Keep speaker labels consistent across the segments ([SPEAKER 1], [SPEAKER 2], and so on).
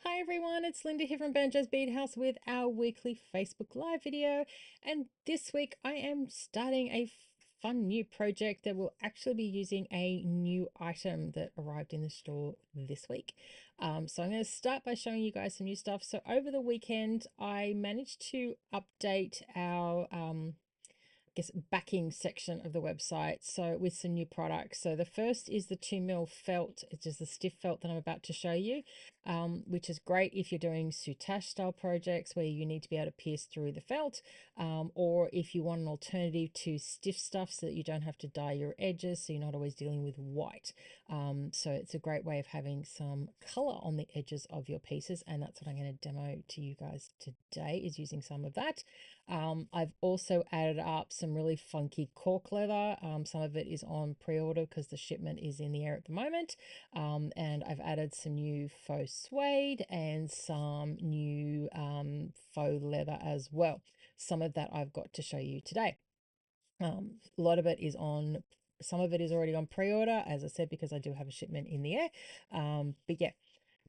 [SPEAKER 1] Hi everyone, it's Lynda here from Banjo's Bead House with our weekly Facebook Live video. And this week I am starting a fun new project that will actually be using a new item that arrived in the store this week. So I'm going to start by showing you guys some new stuff. So over the weekend, I managed to update our guess backing section of the website, so with some new products. So the first is the 2mm felt. It's just the stiff felt that I'm about to show you, which is great if you're doing soutache style projects where you need to be able to pierce through the felt, or if you want an alternative to stiff stuff so that you don't have to dye your edges, so you're not always dealing with white. So it's a great way of having some color on the edges of your pieces, and that's what I'm going to demo to you guys today, is using some of that. I've also added up some really funky cork leather. Some of it is on pre-order because the shipment is in the air at the moment. And I've added some new faux suede and some new faux leather as well. Some of that I've got to show you today. A lot of it is on, some of it is already on pre-order, as I said, because I do have a shipment in the air. But yeah,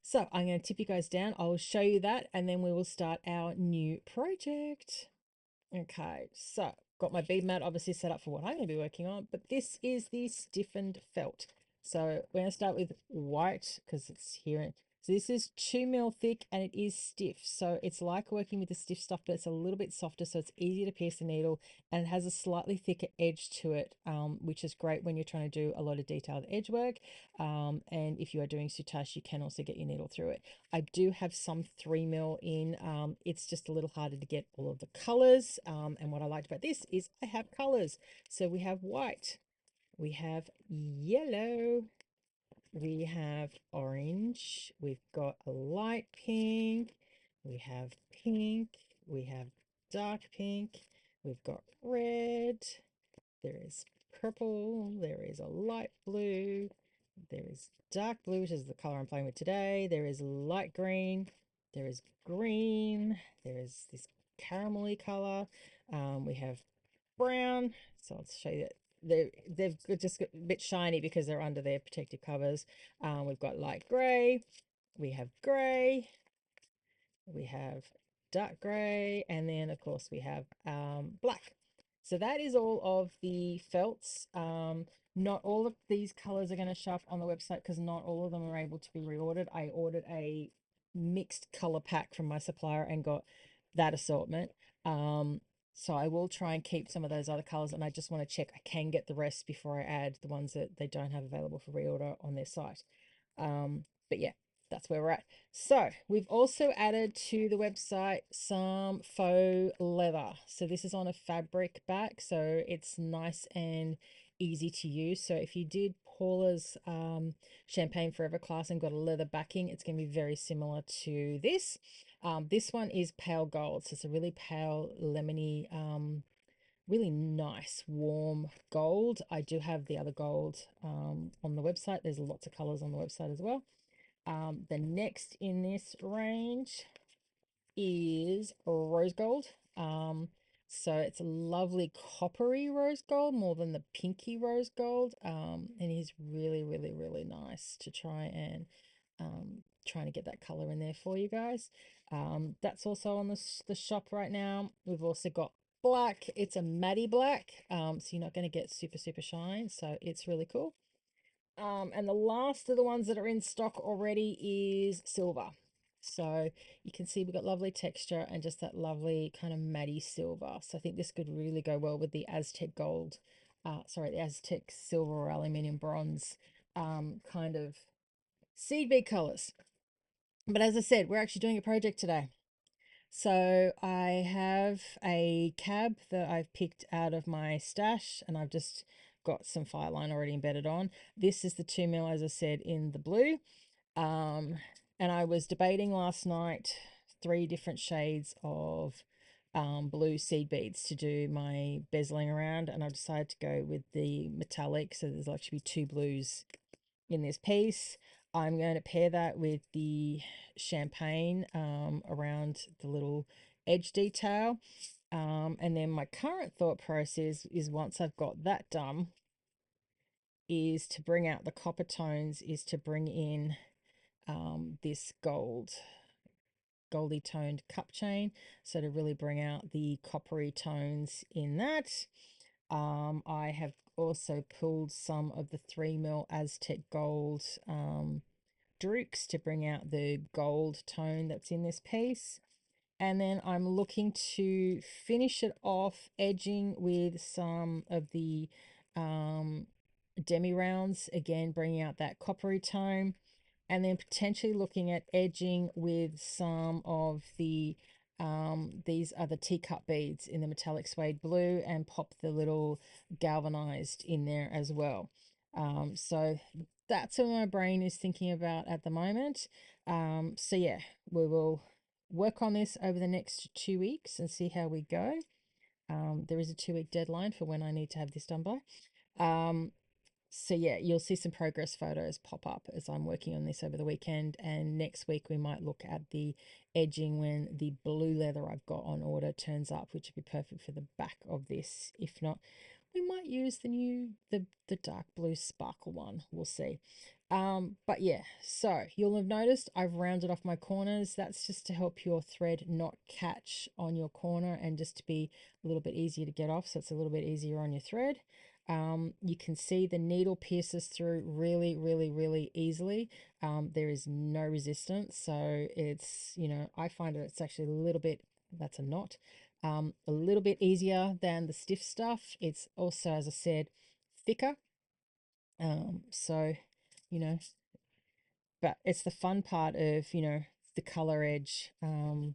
[SPEAKER 1] so I'm going to tip you guys down. I'll show you that, and then we will start our new project. Okay, so got my bead mat obviously set up for what I'm going to be working on, but this is the stiffened felt. So we're going to start with white because it's here. So this is 2mm thick and it is stiff. So it's like working with the stiff stuff, but it's a little bit softer, so it's easier to pierce the needle, and it has a slightly thicker edge to it, which is great when you're trying to do a lot of detailed edge work. And if you are doing soutache, you can also get your needle through it. I do have some 3mm in. It's just a little harder to get all of the colors. And what I liked about this is I have colors. So we have white, we have yellow, we have orange, we've got a light pink, we have pink, we have dark pink, we've got red, there is purple, there is a light blue, there is dark blue, which is the color I'm playing with today, there is light green, there is green, there is this caramelly color, we have brown, so I'll show you that they've just got a bit shiny because they're under their protective covers. We've got light grey, we have grey, we have dark grey, and then of course we have black. So that is all of the felts. Not all of these colors are going to show up on the website because not all of them are able to be reordered. I ordered a mixed color pack from my supplier and got that assortment. So I will try and keep some of those other colors, and I just want to check I can get the rest before I add the ones that they don't have available for reorder on their site. But yeah, that's where we're at. So we've also added to the website some faux leather. So this is on a fabric back, so it's nice and easy to use. So if you did Paula's Champagne Forever class and got a leather backing, it's going to be very similar to this. This one is pale gold, so it's a really pale lemony, really nice warm gold. I do have the other gold on the website. There's lots of colors on the website as well. The next in this range is rose gold. So it's a lovely coppery rose gold more than the pinky rose gold. And is really, really, really nice to try and trying to get that color in there for you guys. That's also on the shop right now. We've also got black. It's a matte black, so you're not going to get super, super shine. So it's really cool. And the last of the ones that are in stock already is silver. So you can see we've got lovely texture and just that lovely kind of matte silver. So I think this could really go well with the Aztec gold, the Aztec silver or aluminium bronze kind of seed bead colors. But as I said, we're actually doing a project today. So I have a cab that I've picked out of my stash, and I've just got some fire line already embedded on. This is the 2mm, as I said, in the blue. And I was debating last night 3 different shades of blue seed beads to do my bezeling around, and I decided to go with the metallic. So there's actually 2 blues in this piece. I'm going to pair that with the champagne around the little edge detail. And then my current thought process is once I've got that done, is to bring out the copper tones, is to bring in this gold. goldy toned cup chain, so to really bring out the coppery tones in that. I have also pulled some of the 3mm Aztec Gold drukes to bring out the gold tone that's in this piece. And then I'm looking to finish it off edging with some of the demi rounds, again bringing out that coppery tone, and then potentially looking at edging with some of the these are the teacup beads in the metallic suede blue, and pop the little galvanized in there as well. So that's what my brain is thinking about at the moment. So yeah, we will work on this over the next 2 weeks and see how we go. There is a 2 week deadline for when I need to have this done by. So yeah, you'll see some progress photos pop up as I'm working on this over the weekend, and next week we might look at the edging when the blue leather I've got on order turns up, which would be perfect for the back of this. If not, we might use the dark blue sparkle one. We'll see. But yeah, so you'll have noticed I've rounded off my corners. That's just to help your thread not catch on your corner and just to be a little bit easier to get off, so it's a little bit easier on your thread. You can see the needle pierces through really, really, really easily. There is no resistance, so it's, I find it's actually a little bit, that's a knot, a little bit easier than the stiff stuff. It's also, as I said, thicker. So, you know, but it's the fun part of, the color edge. And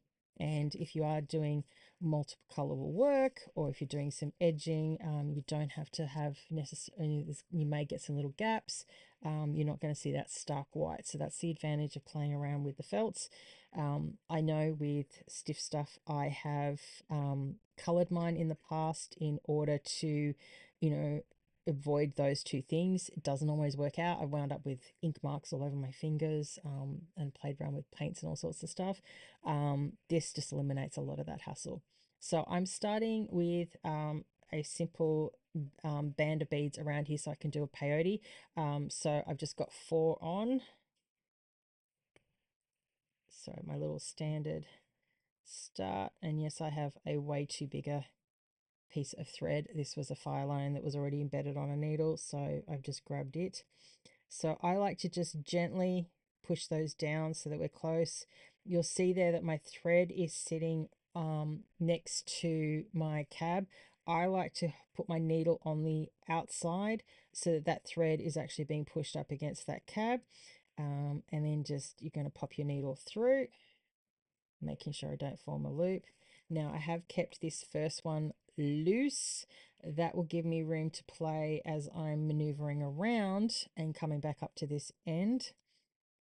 [SPEAKER 1] if you are doing multiple colorful work, or if you're doing some edging, you don't have to have necessarily, you may get some little gaps. You're not going to see that stark white. So that's the advantage of playing around with the felts. I know with stiff stuff, I have colored mine in the past in order to, avoid those two things. It doesn't always work out. I wound up with ink marks all over my fingers, and played around with paints and all sorts of stuff. This just eliminates a lot of that hassle. So I'm starting with a simple band of beads around here so I can do a peyote. So I've just got 4 on. So my little standard start, and yes, I have a way too bigger piece of thread. This was a fire line that was already embedded on a needle, so I've just grabbed it. So I like to just gently push those down so that we're close. You'll see there that my thread is sitting next to my cab. I like to put my needle on the outside so that that thread is actually being pushed up against that cab. And then just, you're going to pop your needle through, making sure I don't form a loop. Now I have kept this first one loose. That will give me room to play as I'm maneuvering around and coming back up to this end.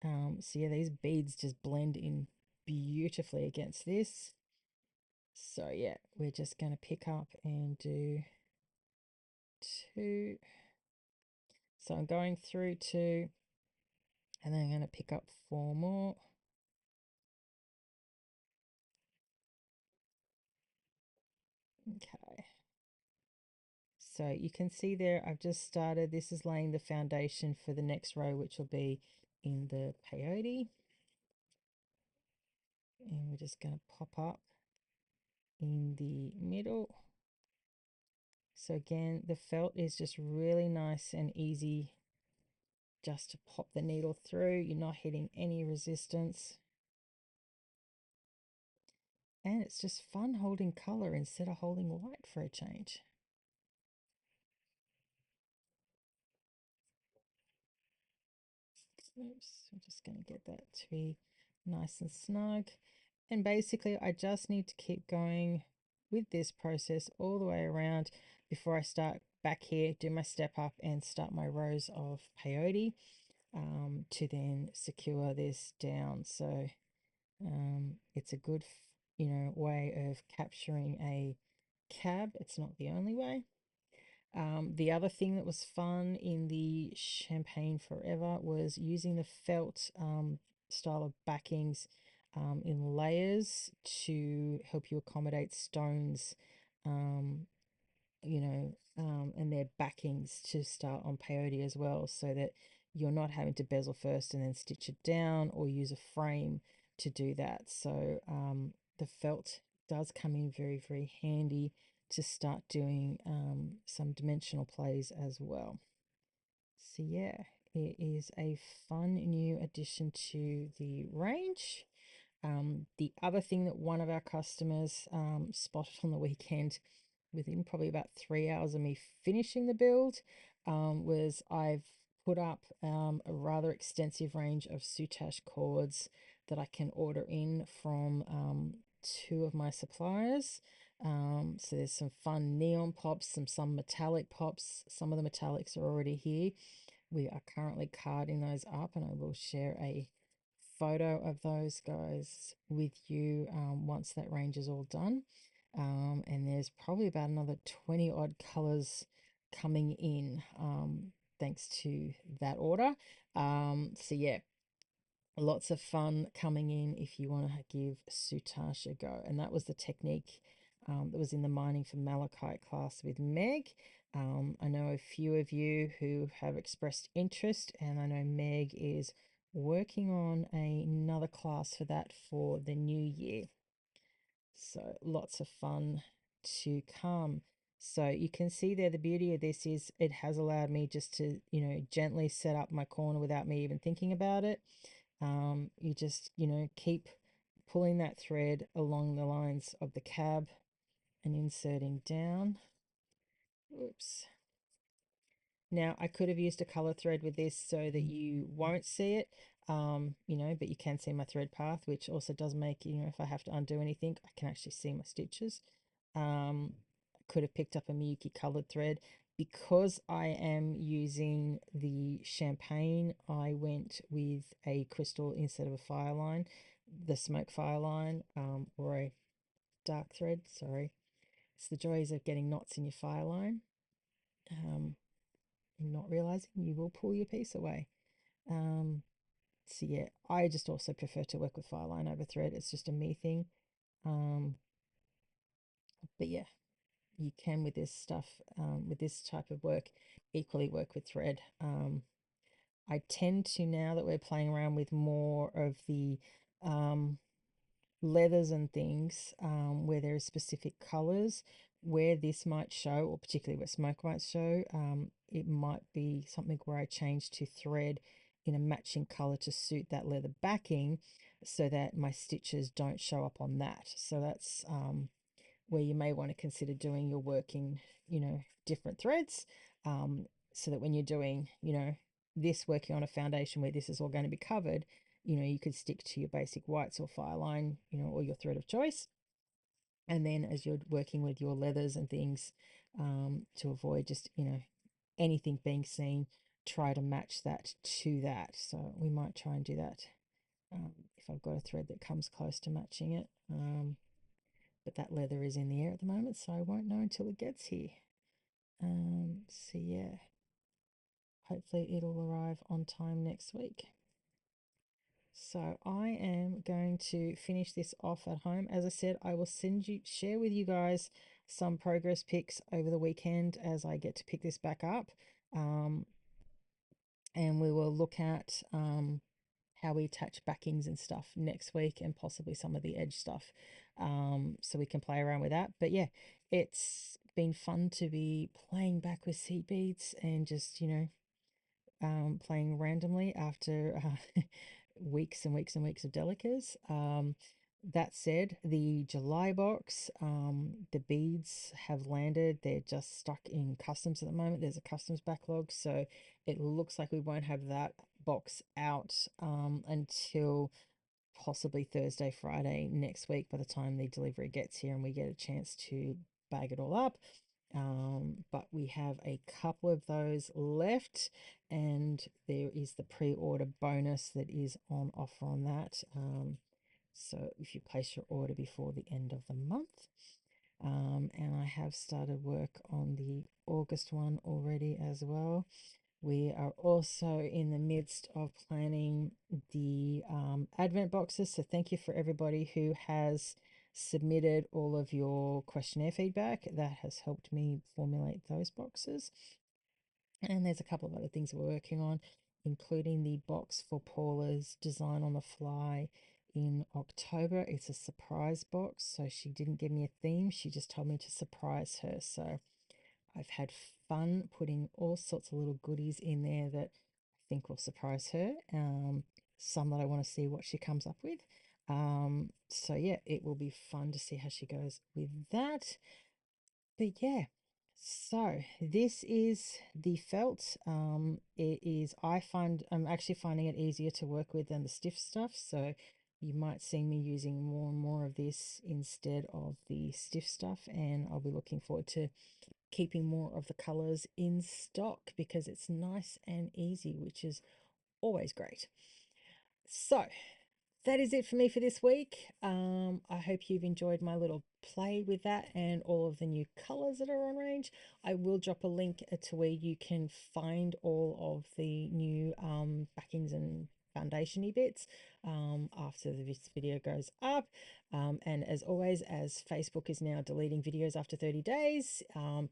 [SPEAKER 1] So yeah, these beads just blend in beautifully against this. So yeah, we're just going to pick up and do 2. So I'm going through 2, and then I'm going to pick up 4 more. Okay. So you can see there, I've just started. This is laying the foundation for the next row, which will be in the peyote. And we're just going to pop up in the middle. So again, the felt is just really nice and easy just to pop the needle through. You're not hitting any resistance. And it's just fun holding color instead of holding white for a change. Oops, I'm just going to get that to be nice and snug. And basically, I just need to keep going with this process all the way around before I start back here, do my step up and start my rows of peyote, to then secure this down. So it's a good, way of capturing a cab. It's not the only way. The other thing that was fun in the Champagne Forever was using the felt style of backings in layers to help you accommodate stones, and their backings to start on peyote as well, so that you're not having to bezel first and then stitch it down, or use a frame to do that. So the felt does come in very, very handy to start doing some dimensional plays as well. So yeah, it is a fun new addition to the range. The other thing that one of our customers spotted on the weekend, within probably about 3 hours of me finishing the build, was I've put up a rather extensive range of Soutache cords that I can order in from two of my suppliers. So there's some fun neon pops, some metallic pops. Some of the metallics are already here. We are currently carding those up, and I will share a photo of those guys with you once that range is all done. And there's probably about another 20 odd colors coming in thanks to that order. So yeah, lots of fun coming in if you want to give Soutache a go. And that was the technique that was in the Mining for Malachite class with Meg. I know a few of you who have expressed interest, and I know Meg is working on another class for that for the new year. So lots of fun to come. So you can see there, the beauty of this is it has allowed me just to, gently set up my corner without me even thinking about it. You just, keep pulling that thread along the lines of the cab and inserting down. Oops. Now, I could have used a color thread with this so that you won't see it, but you can see my thread path, which also does make, if I have to undo anything, I can actually see my stitches. I could have picked up a Miyuki colored thread. Because I am using the champagne, I went with a crystal instead of a fire line, the smoke fire line, or a dark thread, sorry. It's the joys of getting knots in your fire line. And not realizing you will pull your piece away. So yeah, I just also prefer to work with fire line over thread. It's just a me thing. But yeah, you can with this stuff, with this type of work, equally work with thread. I tend to, now that we're playing around with more of the leathers and things, where there are specific colors, where this might show, or particularly where smoke might show, it might be something where I change to thread in a matching color to suit that leather backing so that my stitches don't show up on that. So that's where you may want to consider doing your work in, different threads, so that when you're doing, this working on a foundation where this is all going to be covered, you could stick to your basic whites or fire line, or your thread of choice. And then as you're working with your leathers and things, to avoid just, anything being seen, try to match that to that. So we might try and do that if I've got a thread that comes close to matching it. But that leather is in the air at the moment, so I won't know until it gets here. So yeah, hopefully it'll arrive on time next week. So I am going to finish this off at home. As I said, I will share with you guys some progress pics over the weekend as I get to pick this back up. And we will look at how we attach backings and stuff next week, and possibly some of the edge stuff, so we can play around with that. But yeah, it's been fun to be playing back with seed beads and just, playing randomly after weeks and weeks and weeks of delicas. That said, the July box, the beads have landed. They're just stuck in customs at the moment. There's a customs backlog, so it looks like we won't have that box out until possibly Thursday, Friday next week, by the time the delivery gets here and we get a chance to bag it all up. But we have a couple of those left, and there is the pre-order bonus that is on offer on that. So if you place your order before the end of the month, and I have started work on the August one already as well. We are also in the midst of planning the Advent boxes. So thank you for everybody who has submitted all of your questionnaire feedback. That has helped me formulate those boxes. And there's a couple of other things we're working on, including the box for Paula's design on the fly in October. It's a surprise box, so she didn't give me a theme. She just told me to surprise her. So I've had fun putting all sorts of little goodies in there that I think will surprise her. Some that I want to see what she comes up with. So yeah, it will be fun to see how she goes with that. But yeah, so this is the felt. It is, I'm actually finding it easier to work with than the stiff stuff. So you might see me using more and more of this instead of the stiff stuff. And I'll be looking forward to keeping more of the colors in stock because it's nice and easy, which is always great. So that is it for me for this week. I hope you've enjoyed my little play with that and all of the new colors that are on range. I will drop a link to where you can find all of the new backings and foundation-y bits after this video goes up. And as always, as Facebook is now deleting videos after 30 days,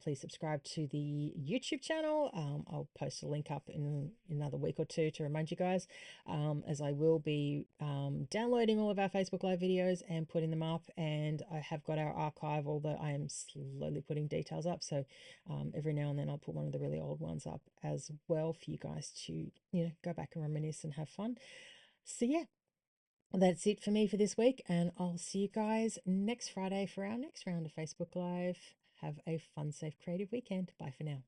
[SPEAKER 1] please subscribe to the YouTube channel. I'll post a link up in another week or two to remind you guys, as I will be downloading all of our Facebook Live videos and putting them up. And I have got our archive, although I am slowly putting details up. So every now and then I'll put one of the really old ones up as well for you guys to, go back and reminisce and have fun. So yeah, that's it for me for this week, and I'll see you guys next Friday for our next round of Facebook Live. Have a fun, safe, creative weekend. Bye for now.